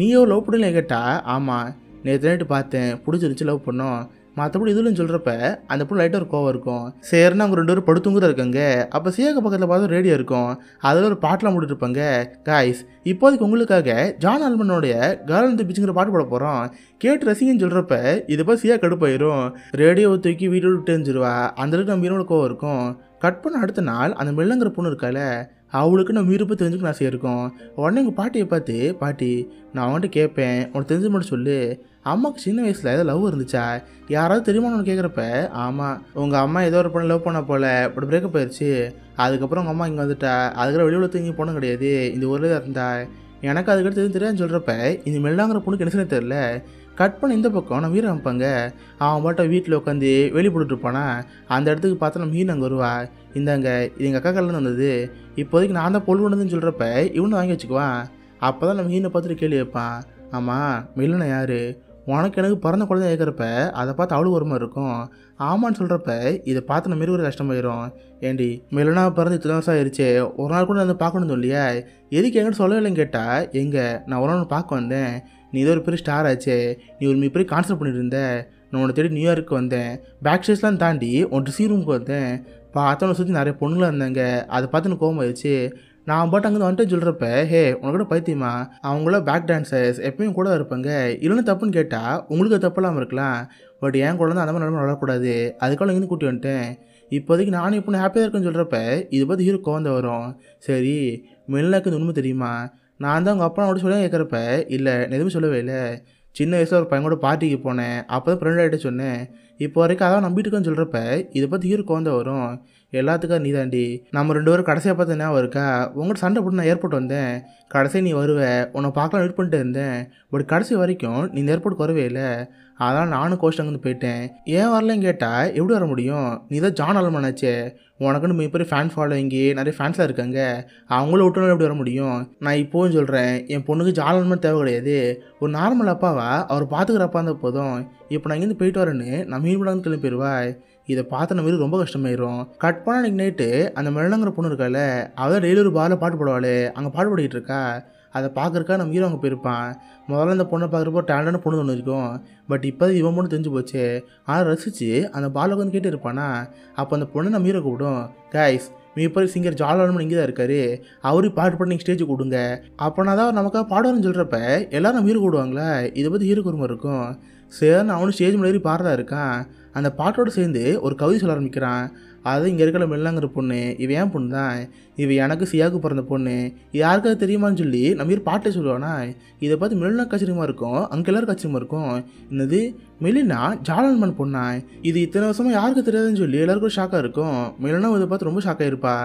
நீயோ லவ் பண்ணல கேட்டா ஆமாம் நேற்று நைட்டு பார்த்தேன் பிடிச்சிருந்துச்சி லவ் பண்ணோம், மற்றபடி இதுலன்னு சொல்கிறப்ப அந்த பொண்ணு லைட்டாக ஒரு கோவம் இருக்கும். சரின்னா அவங்க 2 பேரும் படுத்துங்கிற இருக்காங்க. அப்போ சியாக்கு பக்கத்தில் பார்த்தா ரேடியோ இருக்கும், அதில் ஒரு பாட்டெலாம் போட்டுட்டு இருப்பாங்க. காய்ஸ் இப்போதைக்கு உங்களுக்காக ஜான் ஆல்மனோடைய கேர்ள் ஆன் தி பீச்ங்கிற பாட்டு போட போகிறோம், கேட்டு ரசிங்கன்னு சொல்கிறப்ப இதை பார்த்து சியா கடுப்பாயிரும். ரேடியோவை தூக்கி வீடியோ விட்டு தெரிஞ்சிருவா. அந்தளவுக்கு நம்ம ஹீரோட கோவம் இருக்கும். கட் பண்ண அடுத்த நாள் அந்த மெல்லங்கிற பொண்ணு இருக்கால அவளுக்கு நம்ம விருப்பம் தெரிஞ்சுக்கணும் ஆசையாக இருக்கும். உடனே எங்கள் பாட்டியை பார்த்து பாட்டி நான் அவன்கிட்ட கேட்பேன் உனக்கு தெரிஞ்சு மட்டும் சொல்லு, அம்மாவுக்கு சின்ன வயசில் ஏதோ லவ் இருந்துச்சா யாராவது தெரியுமான்னு கேட்குறப்ப ஆமாம் உங்கள் அம்மா ஏதோ ஒரு பொண்ணு லவ் பண்ண போல் இப்படி பிரேக்கப் ஆயிடுச்சு, அதுக்கப்புறம் உங்கள் அம்மா இங்கே வந்துட்டா, அதுக்கப்புறம் வெளி உலகத்துக்கு இங்கே பொண்ணு கிடையாது இந்த ஊரில் தான் இருந்தா, எனக்கு அதுக்கடுத்து தெரியாதுன்னு சொல்கிறப்ப இந்த மெல்லாங்கிற பொண்ணுக்கு என்ன தெரில. கட் பண்ண இந்த பக்கம் நம்ம ஹீரோ வைப்பாங்க. அவன் பாட்ட வீட்டில் உட்காந்து வெளியே போட்டுட்டு இருப்பானா, அந்த இடத்துக்கு பார்த்தா நம்ம ஹீரோ அங்கே வருவா. இந்தாங்க இது எங்கள் அக்கா கல்யாணம் வந்தது, இப்போதைக்கு நான் தான் பொல் பண்ணதுன்னு சொல்கிறப்ப இவனு வாங்கி வச்சுக்குவான். அப்போ தான் நம்ம ஹீனை பார்த்துட்டு கேள்வி வைப்பான். ஆமாம் மில்லனை யார், உனக்கு எனக்கு பிறந்த குழந்தை கேட்குறப்ப அதை பார்த்து அவ்வளோ ஒரு மாதிரி இருக்கும். ஆமான்னு சொல்கிறப்ப இதை பார்த்து நம்ம ஒரு கஷ்டமாயிரும். ஏண்டி மில்லனா பிறந்து இத்தனை வருஷம் ஆயிடுச்சு, ஒரு நாள் கூட நான் வந்து பார்க்கணும் இல்லையா, எதுக்கு என்கிட்ட சொல்லவே இல்லைன்னு கேட்டால், எங்கே நான் ஒரு நாள் பார்க்க வந்தேன், நீ ஏதோ ஒரு பெரிய ஸ்டார் ஆச்சே, நீ ஒரு மிகப்பெரிய கான்செப்ட் பண்ணிட்டு இருந்த, நான் உன்னை தேடி நியூயார்க்கு வந்தேன், பேக் ஸ்டேஜ்லாம் தாண்டி உன் சி ரூமுக்கு வந்தேன், பார்த்தவனை சுற்றி நிறைய பொண்ணுங்களாக இருந்தாங்க, அதை பார்த்து எனக்கு கோவம் ஆயிடுச்சு, நான் பாட்டு அங்கே வந்துட்டு சொல்கிறப்ப ஹே உனக்கூட பைத்தியமா, அவங்கள பேக் டான்சர்ஸ் எப்பயும் கூட இருப்பாங்க, இல்லைன்னு தப்புன்னு கேட்டால் உங்களுக்கு தப்பெல்லாம் இருக்கலாம், பட் என் கூட தான் அந்த மாதிரி நிலமை வரக்கூடாது, அதுக்காக இங்கேருந்து கூட்டி வந்துட்டேன், இப்போதைக்கு நானும் இப்போ ஹாப்பியாக இருக்குன்னு சொல்கிறப்ப இது பார்த்து ஹீரோ கோவந்த வரும். சரி மெல்னாக்கு உண்மை தெரியுமா, நான் தான் உங்கள் அப்பா அப்படி சொல்லி கேட்குறப்ப இல்லை நான் எதுவுமே சொல்லவே இல்லை, சின்ன வயசில் ஒரு பையன் கூட பார்ட்டிக்கு போனேன், அப்போ தான் ஃப்ரெண்ட் ஆகிட்ட சொன்னேன், இப்போ வரைக்கும் அதான் நம்பிட்டு இருக்கேன்னு சொல்கிறப்ப இதை பார்த்து ஹீரோ கோவந்த வரும். எல்லாத்துக்கும் நீ தாண்டி, நம்ம 2 பேரும் கடைசியாக பார்த்து ஞாபகம் இருக்கா, உங்கள்கிட்ட சண்டை போட்டு நான் ஏர்போர்ட் வந்தேன், கடைசியாக நீ வருவ உன்னை பார்க்கலாம் வெயிட் பண்ணிட்டு இருந்தேன், பட் கடைசி வரைக்கும் நீ இந்த ஏர்போர்ட்டுக்கு வரவே இல்லை, அதனால் நானும் கோஸ்ட் அங்கேருந்து போயிட்டேன், ஏன் வரலன்னு கேட்டால் எப்படி வர முடியும், நீ தான் ஜான் ஆல்மன் ஆச்சே, உனக்குன்னு மிகப்பெரிய ஃபேன் ஃபாலோவிங்கி நிறைய ஃபேன்ஸாக இருக்காங்க, அவங்களும் விட்டுனாலும் எப்படி வர முடியும், நான் இப்போவும் சொல்கிறேன் என் பொண்ணுக்கு ஜான் ஆல்மன் தேவை கிடையாது, ஒரு நார்மல் அப்பாவா அவர் பார்த்துக்கிற அப்பா இருந்தால் போதும், இப்போ நான் இங்கேருந்து போயிட்டு வரேன்னு நான் மீன் பண்ணான்னு கிளம்பி போயிடுவாய். இதை பார்த்து நம்ம ரொம்ப கஷ்டமாயிரும். கட் பண்ண அன்றைக்கி நைட்டு அந்த மெல்லங்கிற பொண்ணு இருக்கால, அவள் டெய்லி ஒரு பாரில் பாட்டு போடுவாள், அங்கே பாட்டு பாடிக்கிட்டு இருக்கா, அதை பார்க்குறக்கா நம்ம ஹீரோ அங்கே போயிருப்பான். முதல்ல அந்த பொண்ணை பார்க்குறப்போ டேலண்டான பொண்ணு ஒன்று இருக்கும், பட் இப்போ இவன் பொண்ணு தெரிஞ்சு போச்சு, ஆனால் ரசித்து அந்த பாலுக்கு வந்து கேட்டு இருப்பானா, அப்போ அந்த பொண்ணு நம்ம ஹீரோ கூப்பிடும், கைஸ் மிகப்பெரிய சிங்கர் ஜான் ஆல்மன் இங்கே தான் இருக்காரு, அவரு பாட்டு பாட்டு நீங்கள் ஸ்டேஜ் கொடுங்க, அப்போனா தான் நமக்காக பாடுவார்னு சொல்கிறப்ப எல்லோரும் நம்ம ஹீரோ கூடுவாங்களா, இதை பற்றி ஹீரோ குருமா இருக்கும். சரின்னு அவனு ஸ்டேஜ் முன்னாடி பாடுறதா இருக்கான், அந்த பாட்டோடு சேர்ந்து ஒரு கவிதை சொல்ல ஆரம்பிக்கிறான். அது இங்கே இருக்கிற மெல்லங்கிற பொண்ணு இவன் ஏன் பொண்ணு தான், இவன் எனக்கு சியாவுக்கு பிறந்த பொண்ணு, யாருக்காவது தெரியுமான்னு சொல்லி நம்ம பாட்டே சொல்லுவானா, இதை பார்த்து மெலினா கச்சிரியமாக இருக்கும், அங்கே எல்லோரும் கச்சிரியமாக இருக்கும், என்னது மெலினா ஜான் ஆல்மன் பொண்ணா, இது இத்தனை வருஷமாக யாருக்கு தெரியாதுன்னு சொல்லி எல்லாருக்கும் ஷாக்காக இருக்கும். மெலினா இதை பார்த்து ரொம்ப ஷாக்காக இருப்பா.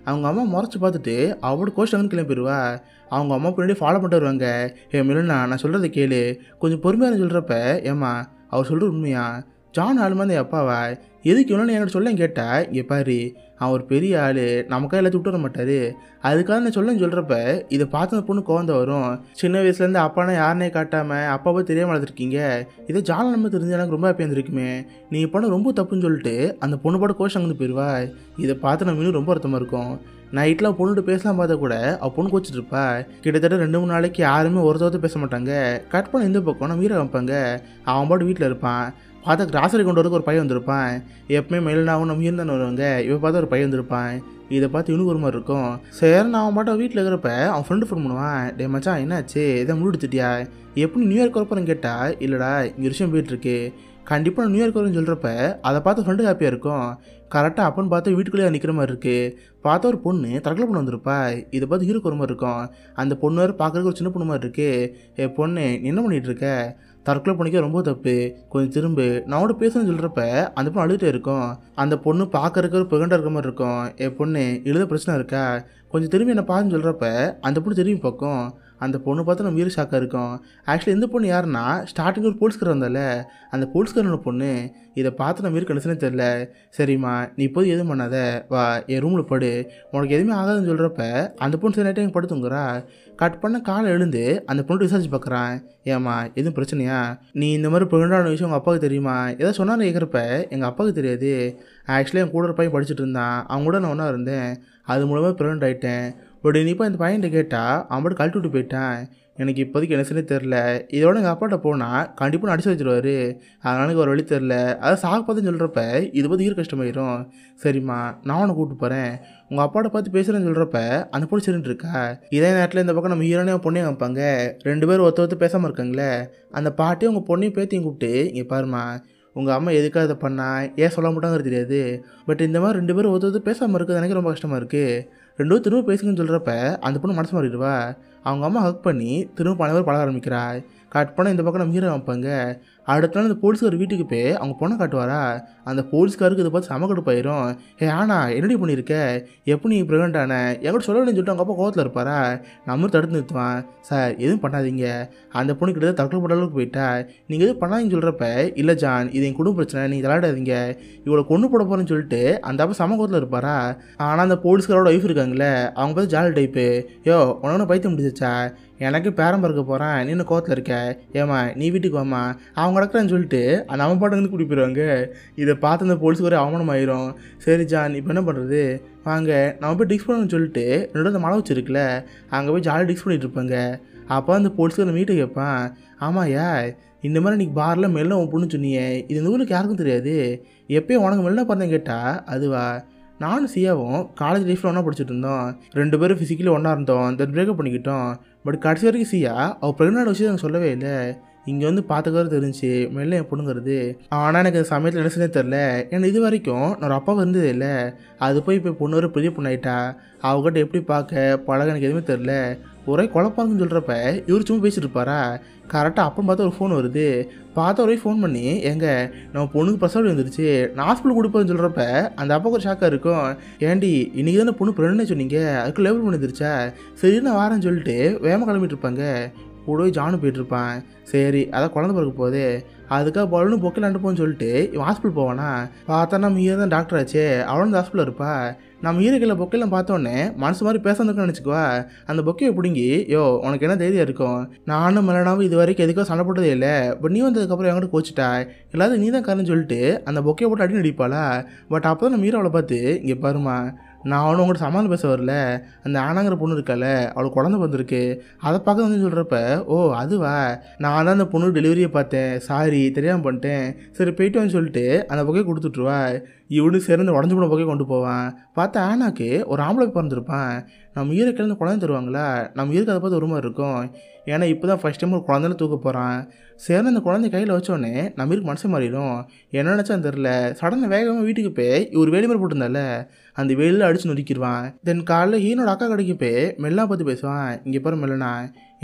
அவங்க அம்மா முறைச்சி பார்த்துட்டு அவளோட கோஷ்டங்கன்னு கிளம்பிடுவா. அவங்க அம்மா பின்னாடி ஃபாலோ பண்ணிட்டு வருவாங்க. மெலினா நான் சொல்கிறத கேளு, கொஞ்சம் பொறுமையாக சொல்கிறப்ப, ஏம்மா அவர் சொல்கிற உண்மையா, ஜான் ஆல்மன் அப்பாவா, எதுக்கு இவ்வளோ என்னோட சொல்ல கேட்டால், இங்கே பாரு அவன் ஒரு பெரிய ஆள், நமக்காக எல்லாத்தையும் விட்டு வர மாட்டார், அதுக்காக நான் சொல்கிறப்ப இதை பார்த்து அந்த பொண்ணு கோவந்த வரும். சின்ன வயசுலேருந்து அப்பானா யாருனே காட்டாமல் அப்பாவை தெரியாமல் வளர்த்துருக்கீங்க, இதை ஜான் ஆல்மன் தெரிஞ்சு எனக்கு ரொம்ப ஹாப்பியாக இருந்திருக்குமே, நீங்கள் பண்ண ரொம்ப தப்புன்னு சொல்லிட்டு அந்த பொண்ணு பாட கோஷம் அங்கே போயிடுவா. இதை பார்த்து நம்ம இன்னும் ரொம்ப அர்த்தமாக இருக்கும். நைட்டில் பொண்ணுட்டு பேசலாம் பார்த்தா கூட அவள் பொண்ணு கோச்சிட்டு இருப்பா. கிட்டத்தட்ட 2-3 நாளைக்கு யாருமே ஒருத்தர் பேச மாட்டாங்க. கட் பண்ண இந்த பக்கம் நம்ம வீர வைப்பாங்க. அவன் பாட்டு வீட்டில் இருப்பான். பார்த்தா கிராசரி கொண்டு வரதுக்கு ஒரு பையன் வந்திருப்பான். எப்பவுமே மெயினாகவும் நம்ம ஹீரோ தானே வருவாங்க, இவன் பார்த்தா ஒரு பையன் வந்திருப்பான். இதை பார்த்து இவனுக்கு ஒரு மாதிரி இருக்கும். சரின்னு அவன் பாட்டை வீட்டில் இருக்கிறப்ப அவன் ஃப்ரெண்டு ஃபோன் பண்ணுவான். டே மச்சான் என்னாச்சு, இதை முடிச்சுட்டியா, எப்படி நியூயார்க் வரப்போன்னு கேட்டால், இல்லைடா இங்கே விஷயம் போயிட்டுருக்கு, கண்டிப்பாக நான் நியூயார்க் வரும்னு சொல்கிறப்ப அதை பார்த்து ஃப்ரெண்டு ஹாப்பியாக இருக்கும். கரெக்டாக அப்பன்னு பார்த்து வீட்டுக்குள்ளேயே நிற்கிற மாதிரி இருக்குது. பார்த்தா ஒரு பொண்ணு தற்கொலை பண்ண வந்திருப்பா. இதை பார்த்து ஹீரோக்கு ஒரு மாதிரி இருக்கும். அந்த பொண்ணு வேறு பார்க்குறதுக்கு ஒரு சின்ன பொண்ணு மாதிரி இருக்குது. பொண்ணு நீ என்ன பண்ணிகிட்டு இருக்க, தற்கொலை பண்ணிக்க ரொம்ப தப்பு, கொஞ்சம் திரும்ப நான் பேசணும்னு சொல்கிறப்ப அந்த பொண்ணு அழுதுகிட்டே இருக்கும். அந்த பொண்ணு பார்க்குறதுக்கு ஒரு பெகண்டாக இருக்கிற மாதிரி இருக்கும். பொண்ணு எழுத பிரச்சனை இருக்கா, கொஞ்சம் திரும்பி என்ன பாருன்னு சொல்கிறப்ப அந்த பொண்ணு திரும்பி பார்க்கும். அந்த பொண்ணு பார்த்து நம்ம வீர ஷாக்காக இருக்கும். ஆக்சுவலி இந்த பொண்ணு யாருன்னா, ஸ்டார்டிங் ஒரு போலீஸ்கார் வந்தால, அந்த போலீஸ்காரனோட பொண்ணு. இதை பார்த்து நம்ம வீர கண்டிஷனே தெரில. சரிம்மா நீ இப்போது எதுவும் பண்ணாத, வா என் ரூமில் படு, உனக்கு எதுவுமே ஆகாதுன்னு சொல்கிறப்ப அந்த பொண்ணு சரி நைட்டு எங்கள் படுத்துங்கிறா. கட் பண்ண காலை எழுந்து அந்த பொண்ணு விசாரிச்சு பார்க்குறான். ஏம்மா எதுவும் பிரச்சனையா, நீ இந்த மாதிரி பெருண்டான விஷயம் உங்கள் அப்பாவுக்கு தெரியுமா, ஏதாவது சொன்னாலும் கேட்குறப்ப எங்கள் அப்பாவுக்கு தெரியாது, ஆக்சுவலி என் கூட ஒரு பையன் படிச்சுட்டு இருந்தான், அவங்க கூட நான் ஒன்றா இருந்தேன், அது மூலமாக ப்ரெக்னென்ட் ஆகிட்டேன், பட் இப்போ இந்த பையன்கிட்ட கேட்டால் அவன் மட்டும் கழட்டி விட்டு போயிட்டான், எனக்கு இப்போதைக்கு என்ன செய்ய தெரில, இதோட எங்கள் அப்பாட்ட போனால் கண்டிப்பாக அடிச்சு வச்சிருவார், அதனால எனக்கு ஒரு வழி தெரில, அதை சாக பார்த்துன்னு சொல்கிறப்ப இது பற்றி கஷ்டமாயிரும். சரிம்மா நான் உன்னை கூப்பிட்டு போகிறேன், உங்கள் அப்பாட்ட பார்த்து பேசுகிறேன்னு சொல்கிறப்ப அந்த பொண்ணு சரின்னு இருக்கா. இதே நேரத்தில் இந்த பக்கம் நம்ம ஹீரோனே பொண்ணையும் வைப்பாங்க. 2 பேரும் ஒருத்தர் பேசாமல் இருக்காங்களே, அந்த பாட்டியும் உங்கள் பொண்ணையும் பேத்தியும் கூப்பிட்டு, இங்கே பாருமா உங்கள் அம்மா எதுக்காக இதை பண்ணா, ஏன் சொல்ல மாட்டாங்கிறது தெரியாது, பட் இந்த மாதிரி 2 பேரும் ஒருத்தர் பேசாமல் இருக்கிறது எனக்கு ரொம்ப கஷ்டமாக இருக்குது, 2 பேரும் திரும்ப பேசுங்கன்னு சொல்கிறப்ப அந்த பொண்ணு மனசு மாறிடுவா. அவங்க அம்மா ஹக் பண்ணி திரும்ப பல பேர் பழக ஆரம்பிக்கிறா. கட் பண்ண இந்த பக்கம் நம்ம ஹீரோ வைப்பாங்க. அடுத்த நாள் அந்த போலீஸ்கார் வீட்டுக்கு போய் அவங்க பொண்ணை காட்டுவாரா. அந்த போலீஸ்காருக்கு இதை பார்த்து செம கடுப்பாயிரும். ஆனா என்னடி பண்ணியிருக்க, எப்படி நீ ப்ரெக்னென்ட் ஆன என்கிட்ட சொல்லணும்னு சொல்லிட்டு அவங்க அப்பா கோவத்தில் இருப்பாரா. நம்ம தடுத்து நிறுத்துவான். சார் எதுவும் பண்ணாதீங்க, அந்த பொண்ணு கிட்ட தற்கொலை போட்ட அளவுக்கு போயிட்டா, நீங்கள் எதுவும் பண்ணாதீங்கன்னு சொல்கிறப்ப இல்லை ஜான் இது என் குடும்ப பிரச்சனை, நீங்கள் விளையாடாதீங்க, இவ்வளோ கொண்டு போட போகிறேன்னு சொல்லிட்டு அந்த அப்பா செம கோவத்தில் இருப்பாரா. ஆனால் அந்த போலீஸ்காரோட ஒய்ஃப் இருக்காங்களே அவங்க பார்த்து ஜாலி டைப்பு. யோ உனக்கு பைத்தியம் முடிச்சிச்சா, எனக்கு பேரம் பறக்க போகிறேன், நீ இன்னும் கோவத்தில் இருக்க, ஏமா நீ வீட்டுக்கு வாமா அவங்க நடக்கிறேன்னு சொல்லிட்டு அந்த அவன் பாட்டு வந்து கூட்டி போயிடுவாங்க. இதை பார்த்து அந்த போலீஸுக்கு ஒரு அவமானம் ஆயிரும். சரி ஜான் இப்போ என்ன பண்ணுறது, வாங்க நம்ம போய் டிக்ஸ் பண்ணணும்னு சொல்லிட்டு என்னோட அந்த மழை வச்சுருக்குல அங்கே போய் ஜாலியாக டிக்ஸ் பண்ணிகிட்டு இருப்பாங்க. அப்போ அந்த போலீஸுக்கு அந்த மீட்டை கேட்பான். ஆமாயா இந்த மாதிரி இன்றைக்கி பாரில் மெல்ல உன் பொண்ணு சொன்னியே, இது இந்த ஊருக்கு யாருக்கும் தெரியாது, எப்பயும் உனக்கு மெல்ல பார்த்தேன் கேட்டால் அதுவா, நானும் சியாவும் காலேஜ் லைஃப்பில் ஒன்றா படிச்சுட்டு இருந்தோம், 2 பேரும் ஃபிசிக்கலி ஒன்றா இருந்தோம், தென் பிரேக்கப் பண்ணிக்கிட்டோம். பட் கடைசி வரைக்கும் சியா அவள் ப்ரெக்னென்ட் விஷயம் எனக்கு சொல்லவே இல்லை, இங்கே வந்து பார்த்துக்கிறது தெரிஞ்சு மெல்ல என் பொண்ணுங்கிறது. ஆனால் எனக்கு அந்த சமயத்தில் என்ன செஞ்சே தெரில, ஏன்னா இது வரைக்கும் நான் ஒரு அப்பாவை இருந்ததே இல்லை, அது போய் இப்போ பொண்ணு ஒரு பெரிய பொண்ணாயிட்டா, அவங்ககிட்ட எப்படி பார்க்க பழக எனக்கு எதுவுமே தெரில, ஒரே குழப்பாங்கன்னு சொல்கிறப்ப இவர் சும்மா பேசிட்டு இருப்பாரா. கரெக்டாக அப்போ பார்த்தா ஒரு ஃபோன் வருது. பார்த்த ஒரே ஃபோன் பண்ணி எங்க நம்ம பொண்ணுக்கு பிரசவம் வந்துருச்சு நான் ஹாஸ்பிட்டல் கொடுப்பேன்னு சொல்கிறப்ப அந்த அப்பாவுக்கு ஒரு ஷாக்காக இருக்கும். ஏன்டி இன்றைக்கி தானே பொண்ணு ப்ரெக்னென்ட்னு சொன்னீங்க, அதுக்கு லேபிள் பண்ணிருச்சா, சரி நான் வரேன்னு சொல்லிட்டு வேகமாக கிளம்பிட்டு இருப்பாங்க. கூடவே ஜானு போயிட்டுருப்பான். சரி அதான் குழந்தை பிறக்க போகுது, அதுக்காக பலூனு பொக்கில் அனுப்போன்னு சொல்லிட்டு இவன் ஹாஸ்பிட்டல் போவானா. பார்த்தா நம்ம ஹீரோ தான் டாக்டர் ஆச்சே, அவளும் இந்த ஹாஸ்பிட்டல் இருப்பா. நம்ம ஹீரோக்கில் பொக்கையெல்லாம் பார்த்தோன்னே மனசு மாதிரி பேசாந்துருக்குன்னு நினச்சிக்குவா. அந்த பொக்கையை பிடுங்கி யோ உனக்கு என்ன தைரியம் இருக்கும், நானும் மெலனாவும் இது வரைக்கும் எதுக்கும் சண்டை போட்டதே இல்லை, பட் நீ வந்ததுக்கப்புறம் என்கிட்ட கோச்சிட்டா எல்லாத்தையும் நீ தான் காரணம் சொல்லிட்டு அந்த பொக்கையை போட்டு அடி நடிப்பாளா. பட் அப்போ தான் நம்ம ஹீரோவை பார்த்து இங்கே பாருமா நான் அவனு உங்கள்கிட்ட சமாதானம் பேச வரல, அந்த ஆனாங்கிற பொண்ணு இருக்கால அவளுக்கு குழந்தை வந்திருக்கு அதை பார்க்க வந்து சொல்கிறப்ப ஓ அதுவா, நான் தான் அந்த பொண்ணு டெலிவரியை பார்த்தேன், சாரி தெரியாமல் பண்ணிட்டேன், சரி போயிட்டு வந்து சொல்லிட்டு அந்த புகையை கொடுத்துட்ருவா. இவனு சேர்ந்து உடஞ்சி போன புகையை கொண்டு போவான். பார்த்தா ஆனாக்கு ஒரு ஆம்பளை பிறந்திருப்பான். நம்ம ஈரக்கிழந்து குழந்தை தருவாங்களா, நம்ம ஈருக்கு அதை பார்த்து ஒரு மாதிரி இருக்கும். ஏன்னா இப்போ தான் ஃபஸ்ட் டைம் ஒரு குழந்தைல தூக்க போகிறான். சேர்ந்து அந்த குழந்தை கையில் வச்சோடனே நம்ம இருக்கு மனசு மாறிடும். என்ன நினச்சான்னு தெரில, சடனாக வேகமாக வீட்டுக்கு போய் இவர் வேலி மாதிரி போட்டிருந்தால அந்த வேலியில் அடித்து நொறுக்கிடுவான். தென் காலைல ஈனோட அக்கா கடைக்கு போய் மெல்லா பார்த்து பேசுவான். இங்கே பாரு மெல்லனா,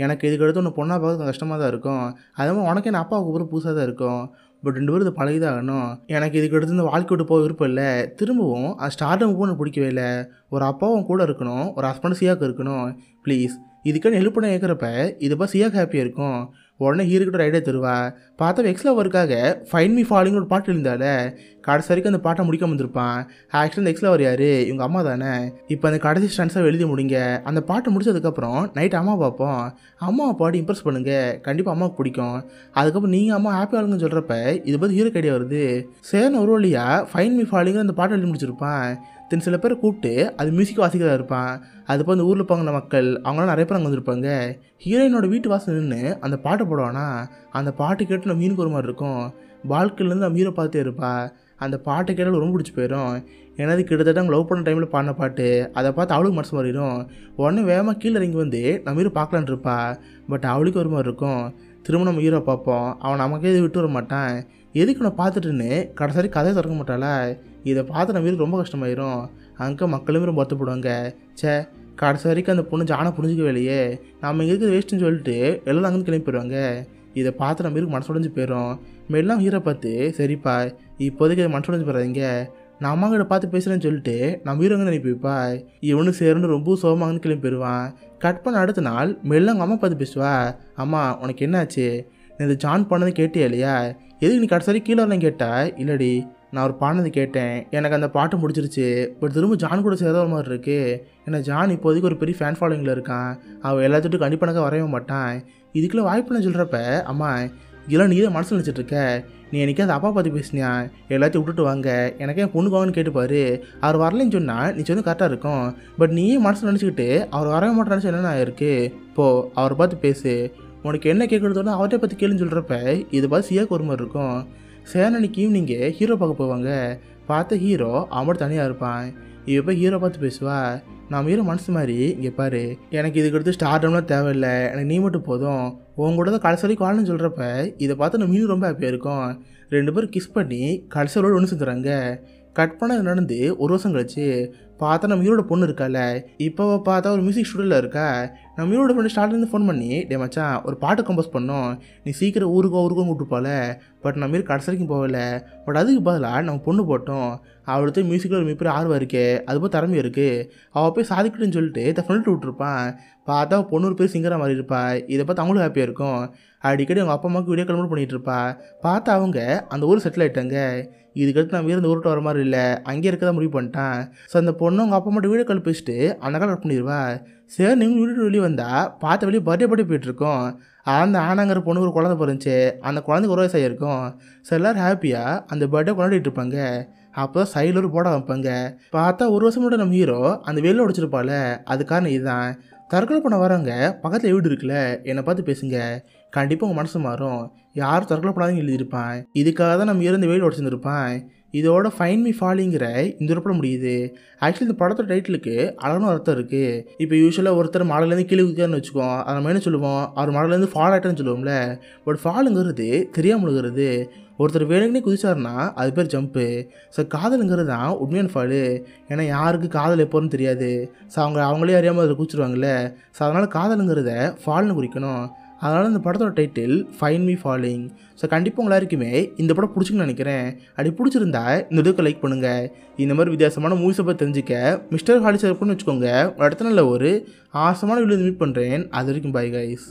எனக்கு இதுக்கு அடுத்து ஒன்று பொண்ணாக பார்க்க கஷ்டமாக தான் இருக்கும், அதே மாதிரி உனக்கு என்ன அப்பாவுக்கு அப்புறம் புதுசாக தான் இருக்கும், பட் 2 பேரும் இதை பழகிதான் ஆகணும். எனக்கு இதுக்கு அடுத்து இந்த வாழ்க்கை விட்டு போக விருப்பம் இல்லை, திரும்பவும் அது ஸ்டார்டிங் போக எனக்கு பிடிக்கவே இல்லை, ஒரு அப்பாவும் கூட இருக்கணும், ஒரு ஹஸ்பண்ட் சியாக்கு இருக்கணும், ப்ளீஸ் இதுக்கான ஹெல்ப் பண்ண கேட்குறப்ப இதுப்பா சியாக்கு ஹாப்பியாக இருக்கும். உடனே ஹீரோக்கிட்ட ஒரு ஐடியா தருவா. பார்த்தா எக்ஸ்லவருக்காக ஃபைன் மீ ஃபாலிங் ஒரு பாட்டு எழுந்தால கடைசி வரைக்கும் அந்த பாட்டை முடிக்காம வந்திருப்பான். ஆக்சுவலி அந்த எக்ஸ்லவர் யார், இவங்க அம்மா தானே. இப்போ அந்த கடைசி ஸ்டன்ஸாக எழுதி முடிங்க, அந்த பாட்டை முடிச்சதுக்கப்புறம் நைட் அம்மா பார்ப்போம், அம்மாவை பாடி இம்ப்ரெஸ் பண்ணுங்கள், கண்டிப்பாக அம்மாவுக்கு பிடிக்கும், அதுக்கப்புறம் நீங்கள் அம்மா ஹாப்பி ஆளுங்கன்னு சொல்கிறப்ப இது பார்த்து ஹீரோக்கு ஐடியா வருது. சேர்னு ஒரு வழியாக ஃபைன் மீ ஃபாலிங்கிற அந்த பாட்டை எழுதி முடிச்சிருப்பான். தென் சில பேரை கூப்பிட்டு அது மியூசிக் வாசிக்கிறதா இருப்பான். அது இப்போ அந்த ஊரில் இருப்பாங்க மக்கள் அவங்களாம் நிறைய பேர் அங்கே வந்திருப்பாங்க. ஹீரோயினோட வீட்டு வாசல் நின்று அந்த பாட்டை போடுவானா, அந்த பாட்டு கேட்டு நம்ம மீனுக்கு ஒரு மாதிரி இருக்கும். பால்கனிலேருந்து நம்ம ஹீரோ பார்த்துட்டே இருப்பா. அந்த பாட்டை கேட்டால் ரொம்ப பிடிச்சி போயிடும். ஏன்னா கிட்டத்தட்ட அவங்க லவ் பண்ண டைமில் பாடின பாட்டு, அதை பார்த்து அவளுக்கு மனசு மாறிடும். உடனே வேகமாக கீழே இறங்கி வந்து நம்ம ஹீரோ பார்க்கலான் இருப்பா. பட் அவளுக்கு ஒரு மாதிரி இருக்கும். திரும்ப நம்ம ஹீரோ பார்ப்போம், அவன் நமக்கே இது விட்டு வர மாட்டான். எதுக்கு நான் பார்த்துட்டுன்னு கடைசி கதையை திறக்க மாட்டாளா. இதை பார்த்து நம்ம வீடு ரொம்ப கஷ்டமாயிரும். அங்கே மக்களுமே ரொம்ப வருத்தப்படுவாங்க. சே கடைசி வரைக்கும் அந்த பொண்ணு ஜானை புரிஞ்சிக்கவே இல்லையே, நம்ம இங்கே இருக்கிறது வேஸ்ட்டுன்னு சொல்லிட்டு எல்லாம் அங்கேருந்து கிளம்பி போயிடுவாங்க. இதை பார்த்து நம்ம வீருக்கு மனசு உடஞ்சி போயிடும். மெல்லாம் ஹீரோ பார்த்து சரிப்பா இப்போதைக்கு அதை மனசு உடஞ்சி போயிடாதீங்க, நான் அம்மா கிட்ட பார்த்து பேசுகிறேன்னு சொல்லிட்டு நம்ம ஹீரோங்க அனுப்பிப்பா. இவனு சேர்ந்து ரொம்ப சோகமாகனு கிளம்பி போயிடுவான். கட் பண்ண அடுத்த நாள் மெல்ல அவங்க அம்மா பார்த்து பேசுவா. அம்மா உனக்கு என்னாச்சு, நீ இந்த ஜான் பண்ணதை கேட்டியா இல்லையா, எதுக்கு நீ கடைசி கீழே வரலாம் கேட்டா. இல்லடி நான் ஒரு பாடினது கேட்டேன், எனக்கு அந்த பாட்டு முடிச்சிருச்சு, பட் திரும்ப ஜான் கூட சேர்ந்த ஒரு மாதிரி இருக்குது. ஏன்னா ஜான் இப்போதைக்கு ஒரு பெரிய ஃபேன் ஃபாலோவிங்கில் இருக்கான், அவள் எல்லாத்துட்டும் கண்டிப்பாக வரவே மாட்டான், இதுக்குள்ளே வாய்ப்புன்னு சொல்கிறப்ப அம்மா இதெல்லாம் நீ தான் மனசு நினச்சிட்டு இருக்க, நீ எனக்கு அந்த அப்பா பார்த்து பேசினியா, எல்லாத்தையும் விட்டுட்டு வாங்க எனக்கு என் பொண்ணுக்கு வாங்கன்னு கேட்டுப்பாரு, அவர் வரலன்னு சொன்னால் நீ சொன்னால் கரெக்டாக இருக்கும், பட் நீயே மனசு நினச்சிக்கிட்டு அவர் வரவே மாட்டேன்னு நினச்சி என்னென்ன ஆயிருக்கு, இப்போது அவரை பார்த்து பேசு, உனக்கு என்ன கேட்குறதோட அவர்கிட்ட பற்றி கேளுன்னு சொல்கிறப்ப இது பார்த்து சியாக்கு ஒரு மாதிரி இருக்கும். சேனனிக்கு ஈவினிங்கு ஹீரோ பார்க்க போவாங்க. பார்த்த ஹீரோ அவன் தனியாக இருப்பான். இவ போய் ஹீரோ பார்த்து பேசுவா. நான் ஹீரோ மனசு மாதிரி இங்கே பாரு, எனக்கு இதுக்கு அடுத்து ஸ்டார்டம்லாம் தேவையில்லை, எனக்கு நீ மட்டும் போதும், உன் கூட தான் கடைசி வரைக்கும் வாழணும்னு சொல்கிறப்ப இதை பார்த்து நம்ம மீன் ரொம்ப ஹாப்பியாக இருக்கும். 2 பேரும் கிஸ் பண்ணி கடைசியோடு ஒன்று சேர்ந்துறாங்க. கட் பண்ண நடந்து 1 வருஷம் கழிச்சு பார்த்தா நம்ம ஹீரோட பொண்ணு இருக்கால, இப்போ பார்த்தா ஒரு மியூசிக் ஸ்டுடியோவில் இருக்கா. நம்ம ஹீரோட ஃப்ரெண்டு ஸ்டார்ட்லேருந்து ஃபோன் பண்ணி, டே மச்சான் ஒரு பாட்டு கம்போஸ் பண்ணோம், நீ சீக்கிரம் ஊருக்கும் கூப்பிட்டுப்பால. பட் நம்ம மாரி கடைசி வரைக்கும் போகல. பட் அதுக்கு பதிலாக நம்ம பொண்ணு போட்டோம். அவளுக்கு மியூசிக்கில் ஒரு மிகப்பெரிய ஆர்வம் இருக்கே, அது போய் திறமை இருக்குது, அவள் போய் சாதிக்கணும்னு சொல்லிட்டு த ஃப்ரெண்டு விட்டுருப்பான். பார்த்தா பொண்ணு ஒரு பேர் சிங்கராக மாறி இருப்பா. இதை பார்த்து அவங்களும் ஹாப்பியாக இருக்கும். அடிக்கடி அவங்க அப்பா அம்மாவுக்கு வீடியோ கால் பண்ணிகிட்டு இருப்பா. பார்த்தா அவங்க அந்த ஊர் செட்டில் ஆகிட்டாங்க. இதுக்கடுத்து நம்ம இந்த ஊருட்டு வர மாதிரி இல்லை, அங்கேயே இருக்கதான் முடிவு பண்ணிட்டான். ஸோ அந்த பொண்ணு அவங்க அப்பா மட்டும் வீடியோ கால் பேசிட்டு அந்த கால் கட் பண்ணிடுவா. சரி நீங்கள் வீட்டு வெளியே வந்தால் பார்த்த வெளியே பர்த்டே போயிட்டுருக்கோம். அந்த ஆனாங்கிற பொண்ணு ஒரு குழந்தை பிறந்துச்சு. அந்த குழந்தைக்கு ஒரு வயசாக இருக்கும். ஸோ எல்லோரும் ஹாப்பியாக அந்த பர்த்டே கொண்டாடிட்டு இருப்பாங்க. அப்போ தான் சைடில் ஒரு போட வைப்பாங்க. பார்த்தா ஒரு வருஷம் மட்டும் நம்ம ஹீரோ அந்த வெளில உடைச்சிருப்பாள். அது காரணம் இதுதான். தற்கொலை பண்ண வரவங்க பக்கத்தில் வீடு இருக்குல்ல, என்னை பார்த்து பேசுங்க, கண்டிப்பாக உங்கள் மனசு மாறும். யாரும் தற்கொலை பண்ணாதீங்க எழுதியிருப்பான். இதுக்காக தான் நம்ம ஹீரோ இந்த வெயில் உடச்சிருந்துருப்பான். இதோட ஃபைன் மீ ஃபாலிங்கிற இந்த உருப்பட முடியுது. ஆக்சுவலி இந்த படத்தோட டைட்டிலுக்கு அழகான அர்த்தம் இருக்குது. இப்போ யூஸ்வலாக ஒருத்தர் மாடலேருந்து கீழே குதிக்கான்னு வச்சுக்கோம், அதை நம்ம என்ன சொல்லுவோம், அவர் மாடலேருந்து ஃபால் ஆகிட்டேன்னு சொல்லுவோம்ல. பட் ஃபாலுங்கிறது தெரியாமலுங்கிறது. ஒருத்தர் வேணுங்கன்னே குதிச்சாருன்னா அது பேர் ஜம்ப்பு. ஸோ காதலுங்கிறது தான் உண்மையான ஃபாலு. ஏன்னா யாருக்கு காதல் எப்போன்னு தெரியாது. ஸோ அவங்களே அறியாமல் அதில் குதிச்சிருவாங்கல்ல. ஸோ அதனால் காதலுங்கிறத ஃபால்னு குறிக்கணும். அதனால் இந்த படத்தோட title fine me falling. So கண்டிப்பாக உங்கள் எல்லாருக்குமே இந்த படம் பிடிச்சிங்கன்னு நினைக்கிறேன். அப்படி பிடிச்சிருந்தா இந்த வீடியோக்கு லைக் பண்ணுங்கள். இந்த மாதிரி வித்தியாசமான மூவிஸை பற்றி தெரிஞ்சுக்க மிஸ்டர் ஹாலி சர்ப்னு வச்சுக்கோங்க. அடுத்த நாளில் ஒரு ஆசமான வீடியோ மீட் பண்ணுறேன். அது வரைக்கும் பை கைஸ்.